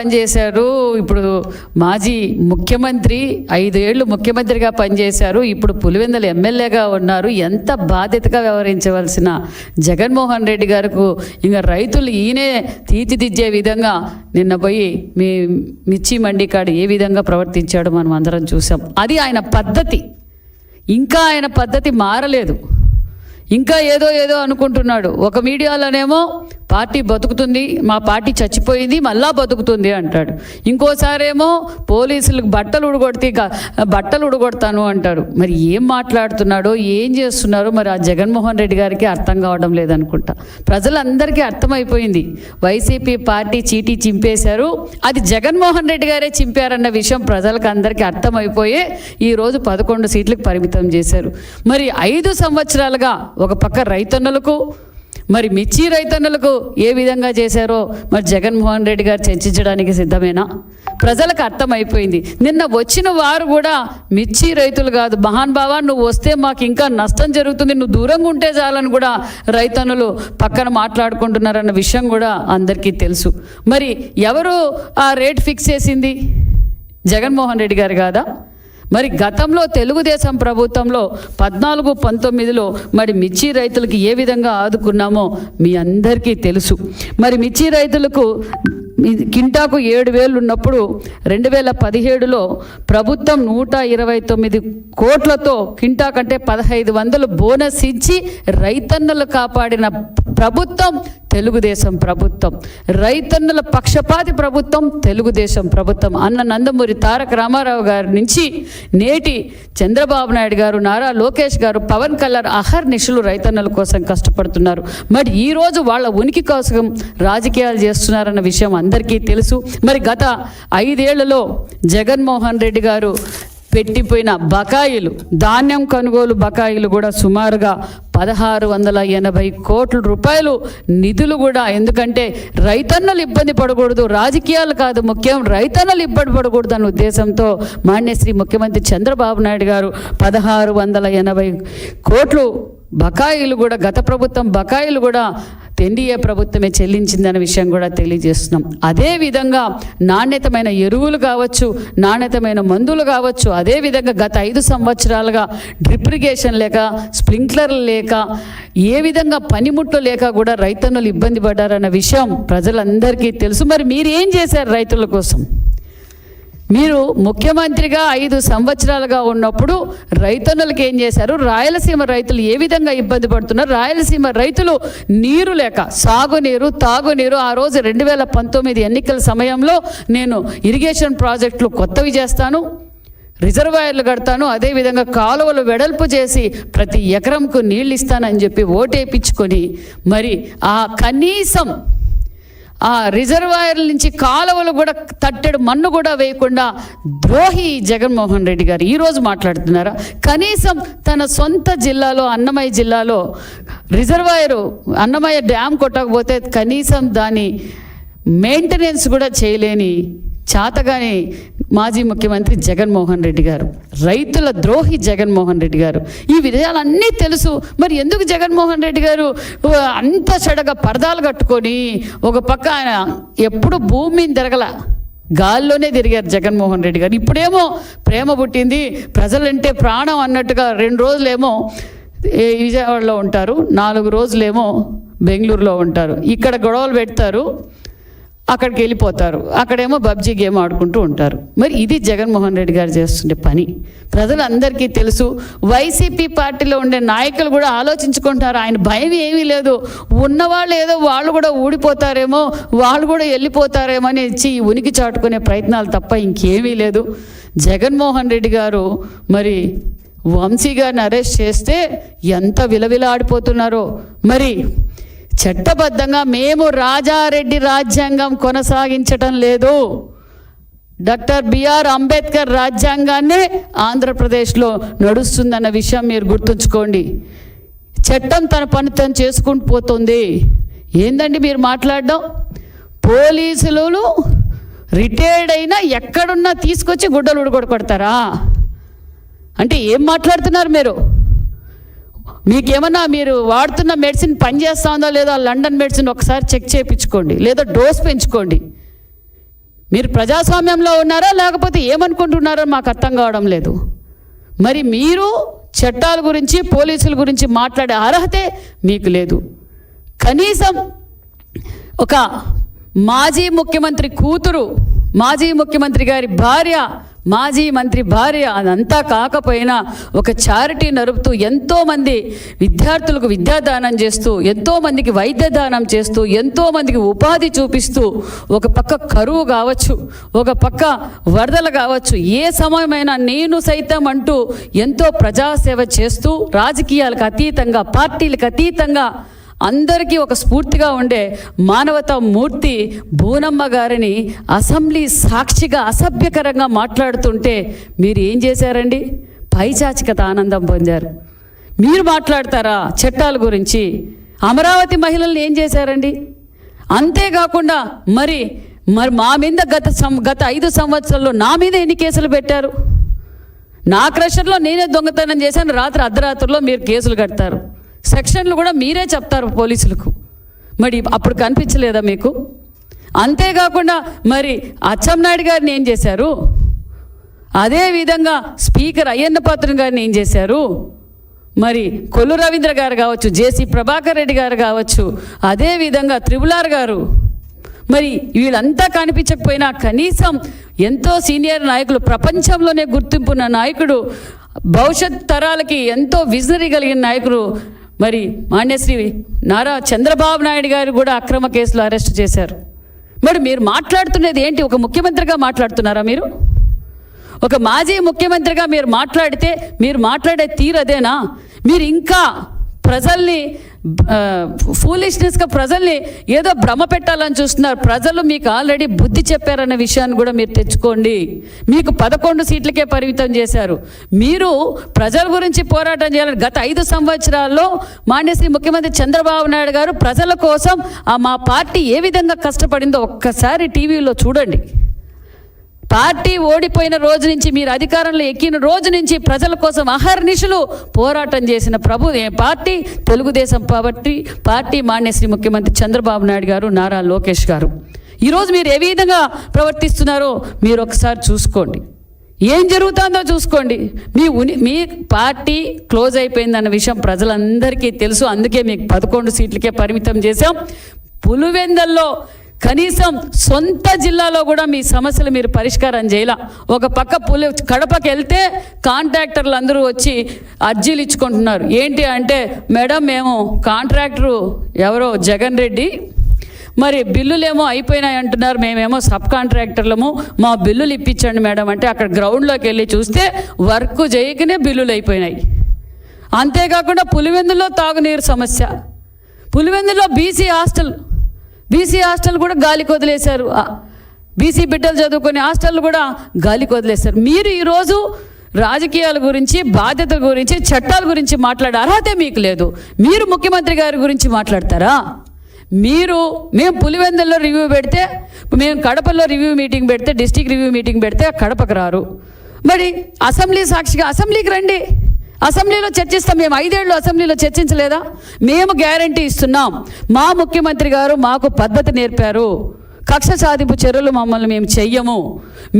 పనిచేశారు. ఇప్పుడు మాజీ ముఖ్యమంత్రి 5 ఏళ్ళు ముఖ్యమంత్రిగా పనిచేశారు. ఇప్పుడు పులివెందుల ఎమ్మెల్యేగా ఉన్నారు. ఎంత బాధ్యతగా వ్యవహరించవలసిన జగన్మోహన్ రెడ్డి గారికి ఇంకా రైతులు ఈయనే తీర్చిదిద్దే విధంగా నిన్న పోయి మీ మిర్చి మండి కాడ ఏ విధంగా ప్రవర్తించాడో మనం అందరం చూసాం. అది ఆయన పద్ధతి. ఇంకా ఆయన పద్ధతి మారలేదు. ఇంకా ఏదో అనుకుంటున్నాడు. ఒక మీడియాలోనేమో పార్టీ బతుకుతుంది, మా పార్టీ చచ్చిపోయింది, మళ్ళా బతుకుతుంది అంటాడు. ఇంకోసారేమో పోలీసులకు బట్టలు ఉడగొడతాను అంటాడు. మరి ఏం మాట్లాడుతున్నాడో ఏం చేస్తున్నారో మరి ఆ జగన్మోహన్ రెడ్డి గారికి అర్థం కావడం లేదనుకుంటా. ప్రజలందరికీ అర్థమైపోయింది. వైసీపీ పార్టీ చీటీ చింపేశారు, అది జగన్మోహన్ రెడ్డి గారే చింపారన్న విషయం ప్రజలకు అందరికీ అర్థమైపోయే ఈరోజు 11 సీట్లకు పరిమితం చేశారు. మరి 5 సంవత్సరాలుగా ఒక పక్క రైతన్నలకు మరి మిర్చి రైతన్నలకు ఏ విధంగా చేశారో మరి జగన్మోహన్ రెడ్డి గారు చర్చించడానికి సిద్ధమేనా? ప్రజలకు అర్థమైపోయింది. నిన్న వచ్చిన వారు కూడా మిర్చి రైతులు కాదు, మహాన్ బావా నువ్వు వస్తే మాకు ఇంకా నష్టం జరుగుతుంది, నువ్వు దూరంగా ఉంటే చాలని కూడా రైతన్నులు పక్కన మాట్లాడుకుంటున్నారన్న విషయం కూడా అందరికీ తెలుసు. మరి ఎవరు ఆ రేట్ ఫిక్స్ చేసింది? జగన్మోహన్ రెడ్డి గారు కాదా? మరి గతంలో తెలుగుదేశం ప్రభుత్వంలో 14-19లో మరి మిర్చి రైతులకు ఏ విధంగా ఆదుకున్నామో మీ అందరికీ తెలుసు. మరి మిర్చి రైతులకు కింటాకు 7,000 ఉన్నప్పుడు 2017లో ప్రభుత్వం 129 కోట్లతో కింటా కంటే 1,500 బోనస్ ఇచ్చి రైతన్నులు కాపాడిన ప్రభుత్వం తెలుగుదేశం ప్రభుత్వం. రైతన్నుల పక్షపాతి ప్రభుత్వం తెలుగుదేశం ప్రభుత్వం. అన్న నందమూరి తారక రామారావు గారి నుంచి నేటి చంద్రబాబు నాయుడు గారు, నారా లోకేష్ గారు, పవన్ కళ్యాణ్ అహర్నిశలు రైతన్నుల కోసం కష్టపడుతున్నారు. మరి ఈరోజు వాళ్ళ ఉనికి కోసం రాజకీయాలు చేస్తున్నారన్న విషయం అందరికీ తెలుసు. మరి గత 5 ఏళ్లలో జగన్మోహన్ రెడ్డి గారు పెట్టిపోయిన బకాయిలు, ధాన్యం కొనుగోలు బకాయిలు కూడా సుమారుగా 1,680 కోట్ల రూపాయలు నిధులు కూడా. ఎందుకంటే రైతన్నలు ఇబ్బంది పడకూడదు, రాజకీయాలు కాదు ముఖ్యం, రైతన్నలు ఇబ్బంది పడకూడదు అన్న ఉద్దేశంతో మాన్యశ్రీ ముఖ్యమంత్రి చంద్రబాబు నాయుడు గారు 1,680 కోట్లు బకాయిలు కూడా, గత ప్రభుత్వం బకాయిలు కూడా ఎన్డీఏ ప్రభుత్వమే చెల్లించిందనే విషయం కూడా తెలియజేస్తున్నాం. అదేవిధంగా నాణ్యతమైన ఎరువులు కావచ్చు, నాణ్యతమైన మందులు కావచ్చు, అదేవిధంగా గత 5 సంవత్సరాలుగా డ్రిప్ ఇరిగేషన్ లేక, స్ప్రింక్లర్లు లేక, ఏ విధంగా పనిముట్లు లేక కూడా రైతన్నులు ఇబ్బంది పడ్డారన్న విషయం ప్రజలందరికీ తెలుసు. మరి మీరు ఏం చేశారు రైతుల కోసం? మీరు ముఖ్యమంత్రిగా 5 సంవత్సరాలుగా ఉన్నప్పుడు రైతన్నులకు ఏం చేశారు? రాయలసీమ రైతులు ఏ విధంగా ఇబ్బంది పడుతున్నారు? రాయలసీమ రైతులు నీరు లేక, సాగునీరు, తాగునీరు, ఆ రోజు 2019 ఎన్నికల సమయంలో నేను ఇరిగేషన్ ప్రాజెక్టులు కొత్తవి చేస్తాను, రిజర్వాయర్లు కడతాను, అదేవిధంగా కాలువలు వెడల్పు చేసి ప్రతి ఎకరంకు నీళ్ళు ఇస్తానని చెప్పి ఓటేపించుకొని మరి ఆ కనీసం ఆ రిజర్వాయర్ల నుంచి కాలువలు కూడా తట్టెడు మన్ను కూడా వేయకుండా ద్రోహి జగన్మోహన్ రెడ్డి గారు ఈరోజు మాట్లాడుతున్నారా? కనీసం తన సొంత జిల్లాలో, అన్నమయ్య జిల్లాలో రిజర్వాయరు, అన్నమయ్య డ్యామ్ కొట్టకపోతే కనీసం దాని మెయింటెనెన్స్ కూడా చేయలేని చాతగాని మాజీ ముఖ్యమంత్రి జగన్మోహన్ రెడ్డి గారు, రైతుల ద్రోహి జగన్మోహన్ రెడ్డి గారు. ఈ విషయాలన్నీ తెలుసు. మరి ఎందుకు జగన్మోహన్ రెడ్డి గారు అంత చెడగా పరదాలు కట్టుకొని ఒక పక్క ఆయన ఎప్పుడు భూమిని తిరగల, గాల్లోనే తిరిగారు జగన్మోహన్ రెడ్డి గారు. ఇప్పుడేమో ప్రేమ పుట్టింది, ప్రజలంటే ప్రాణం అన్నట్టుగా 2 రోజులేమో విజయవాడలో ఉంటారు, 4 రోజులేమో బెంగళూరులో ఉంటారు. ఇక్కడ గొడవలు పెడతారు, అక్కడికి వెళ్ళిపోతారు, అక్కడేమో పబ్జీ గేమ్ ఆడుకుంటూ ఉంటారు. మరి ఇది జగన్మోహన్ రెడ్డి గారు చేస్తుండే పని ప్రజలందరికీ తెలుసు. వైసీపీ పార్టీలో ఉండే నాయకులు కూడా ఆలోచించుకుంటారు. ఆయన భయం ఏమీ లేదు. ఉన్నవాళ్ళు ఏదో వాళ్ళు కూడా ఊడిపోతారేమో, వాళ్ళు కూడా వెళ్ళిపోతారేమో అని ఇచ్చి ఉనికి చాటుకునే ప్రయత్నాలు తప్ప ఇంకేమీ లేదు. జగన్మోహన్ రెడ్డి గారు మరి వంశీ గారిని అరెస్ట్ చేస్తే ఎంత విలవిలాడిపోతున్నారో. మరి చట్టబద్ధంగా మేము రాజారెడ్డి రాజ్యాంగం కొనసాగించటం లేదు, డాక్టర్ బిఆర్ అంబేద్కర్ రాజ్యాంగాన్నే ఆంధ్రప్రదేశ్లో నడుస్తుందన్న విషయం మీరు గుర్తుంచుకోండి. చట్టం తన పని తను చేసుకుంటూ పోతుంది. ఏందండి మీరు మాట్లాడడం? పోలీసులు రిటైర్డ్ అయినా ఎక్కడున్నా తీసుకొచ్చి గుడ్డలు ఉడగొడతారా? అంటే ఏం మాట్లాడుతున్నారు మీరు? మీకేమన్నా మీరు వాడుతున్న మెడిసిన్ పనిచేస్తుందో లేదో లండన్ మెడిసిన్ ఒకసారి చెక్ చేయించుకోండి, లేదా డోస్ పెంచుకోండి. మీరు ప్రజాస్వామ్యంలో ఉన్నారా లేకపోతే ఏమనుకుంటున్నారో మాకు అర్థం కావడం లేదు. మరి మీరు చట్టాల గురించి పోలీసుల గురించి మాట్లాడే అర్హతే మీకు లేదు. కనీసం ఒక మాజీ ముఖ్యమంత్రి కూతురు, మాజీ ముఖ్యమంత్రి గారి భార్య, మాజీ మంత్రి భార్య, అదంతా కాకపోయినా ఒక చారిటీ నడుపుతూ ఎంతోమంది విద్యార్థులకు విద్యాదానం చేస్తూ, ఎంతోమందికి వైద్యదానం చేస్తూ, ఎంతోమందికి ఉపాధి చూపిస్తూ, ఒక పక్క కరువు కావచ్చు, ఒక పక్క వరదలు కావచ్చు, ఏ సమయమైనా నేను సైతం అంటూ ఎంతో ప్రజాసేవ చేస్తూ రాజకీయాలకు అతీతంగా, పార్టీలకు అతీతంగా అందరికీ ఒక స్ఫూర్తిగా ఉండే మానవతా మూర్తి బూనమ్మ గారిని అసెంబ్లీ సాక్షిగా అసభ్యకరంగా మాట్లాడుతుంటే మీరు ఏం చేశారండి? పైచాచికత ఆనందం పొందారు. మీరు మాట్లాడతారా చట్టాల గురించి? అమరావతి మహిళల్ని ఏం చేశారండి? అంతేకాకుండా మరి మా మీద గత 5 సంవత్సరాల్లో నా మీద ఎన్ని కేసులు పెట్టారు? నా క్రషర్లో నేనే దొంగతనం చేశాను, రాత్రి అర్ధరాత్రిలో మీరు కేసులు కడతారు, సెక్షన్లు కూడా మీరే చెప్తారు పోలీసులకు. మరి అప్పుడు కనిపించలేదా మీకు? అంతేకాకుండా మరి అచ్చెన్నాయుడు గారిని ఏం చేశారు? అదేవిధంగా స్పీకర్ అయ్యన్న పాత్రుని గారిని ఏం చేశారు? మరి కొల్లు రవీంద్ర గారు కావచ్చు, జేసీ ప్రభాకర్ రెడ్డి గారు కావచ్చు, అదేవిధంగా త్రిపులార్ గారు, మరి వీళ్ళంతా కనిపించకపోయినా కనీసం ఎంతో సీనియర్ నాయకులు, ప్రపంచంలోనే గుర్తింపున్న నాయకుడు, భవిష్యత్ తరాలకి ఎంతో విజనరీ కలిగిన నాయకుడు మరి మాన్యశ్రీ నారా చంద్రబాబు నాయుడు గారు కూడా అక్రమ కేసులో అరెస్ట్ చేశారు. మరి మీరు మాట్లాడుతున్నది ఏంటి? ఒక ముఖ్యమంత్రిగా మాట్లాడుతున్నారా మీరు? ఒక మాజీ ముఖ్యమంత్రిగా మీరు మాట్లాడితే మీరు మాట్లాడే తీరు అదేనా? మీరు ఇంకా ప్రజల్ని ఫూలిష్నెస్గా ప్రజల్ని ఏదో భ్రమ పెట్టాలని చూస్తున్నారు. ప్రజలు మీకు ఆల్రెడీ బుద్ధి చెప్పారన్న విషయాన్ని కూడా మీరు తెచ్చుకోండి. మీకు 11 సీట్లకే పరిమితం చేశారు. మీరు ప్రజల గురించి పోరాటం చేయాలని గత 5 సంవత్సరాల్లో మాన్యశ్రీ ముఖ్యమంత్రి చంద్రబాబు నాయుడు గారు ప్రజల కోసం మా పార్టీ ఏ విధంగా కష్టపడిందో ఒక్కసారి టీవీలో చూడండి. పార్టీ ఓడిపోయిన రోజు నుంచి, మీరు అధికారంలో ఎక్కిన రోజు నుంచి ప్రజల కోసం అహర్నిశలు పోరాటం చేసిన పార్టీ తెలుగుదేశం పార్టీ మాన్యశ్రీ ముఖ్యమంత్రి చంద్రబాబు నాయుడు గారు, నారా లోకేష్ గారు. ఈరోజు మీరు ఏ విధంగా ప్రవర్తిస్తున్నారో మీరు ఒకసారి చూసుకోండి. ఏం జరుగుతుందో చూసుకోండి. మీ పార్టీ క్లోజ్ అయిపోయిందన్న విషయం ప్రజలందరికీ తెలుసు. అందుకే మీకు 11 సీట్లకే పరిమితం చేశాం. పులివెందుల్లో కనీసం సొంత జిల్లాలో కూడా మీ సమస్యలు మీరు పరిష్కారం చేయాల. ఒక పక్క కడపకి వెళ్తే కాంట్రాక్టర్లు అందరూ వచ్చి అర్జీలు ఇచ్చుకుంటున్నారు. ఏంటి అంటే, మేడం మేము కాంట్రాక్టరు ఎవరో జగన్ రెడ్డి, మరి బిల్లులేమో అయిపోయినాయి అంటున్నారు, మేమేమో సబ్ కాంట్రాక్టర్లము, మా బిల్లులు ఇప్పించండి మేడం అంటే అక్కడ గ్రౌండ్లోకి వెళ్ళి చూస్తే వర్క్ చేయకనే బిల్లులు అయిపోయినాయి. అంతేకాకుండా పులివెందులో తాగునీరు సమస్య, పులివెందులో బీసీ హాస్టల్ కూడా గాలికి వదిలేశారు. బీసీ బిడ్డలు చదువుకునే హాస్టల్ కూడా గాలికి వదిలేశారు. మీరు ఈరోజు రాజకీయాల గురించి, బాధ్యతల గురించి, చట్టాల గురించి మాట్లాడే అర్హతే మీకు లేదు. మీరు ముఖ్యమంత్రి గారి గురించి మాట్లాడతారా? మేము పులివెందుల్లో రివ్యూ పెడితే, మేము కడపలో రివ్యూ మీటింగ్ పెడితే, డిస్ట్రిక్ట్ రివ్యూ మీటింగ్ పెడితే కడపకు రారు. మరి అసెంబ్లీ సాక్షిగా అసెంబ్లీకి రండి, అసెంబ్లీలో చర్చిస్తాం. మేము 5 ఏళ్ళు అసెంబ్లీలో చర్చించలేదా? మేము గ్యారంటీ ఇస్తున్నాం. మా ముఖ్యమంత్రి గారు మాకు పద్ధతి నేర్పారు. కక్ష సాధింపు చర్యలు మమ్మల్ని మేము చెయ్యము.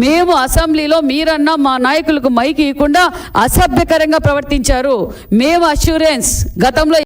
మేము అసెంబ్లీలో మీరన్నా మా నాయకులకు మైకి ఇవ్వకుండా అసభ్యకరంగా ప్రవర్తించారు. మేము అష్యూరెన్స్ గతంలో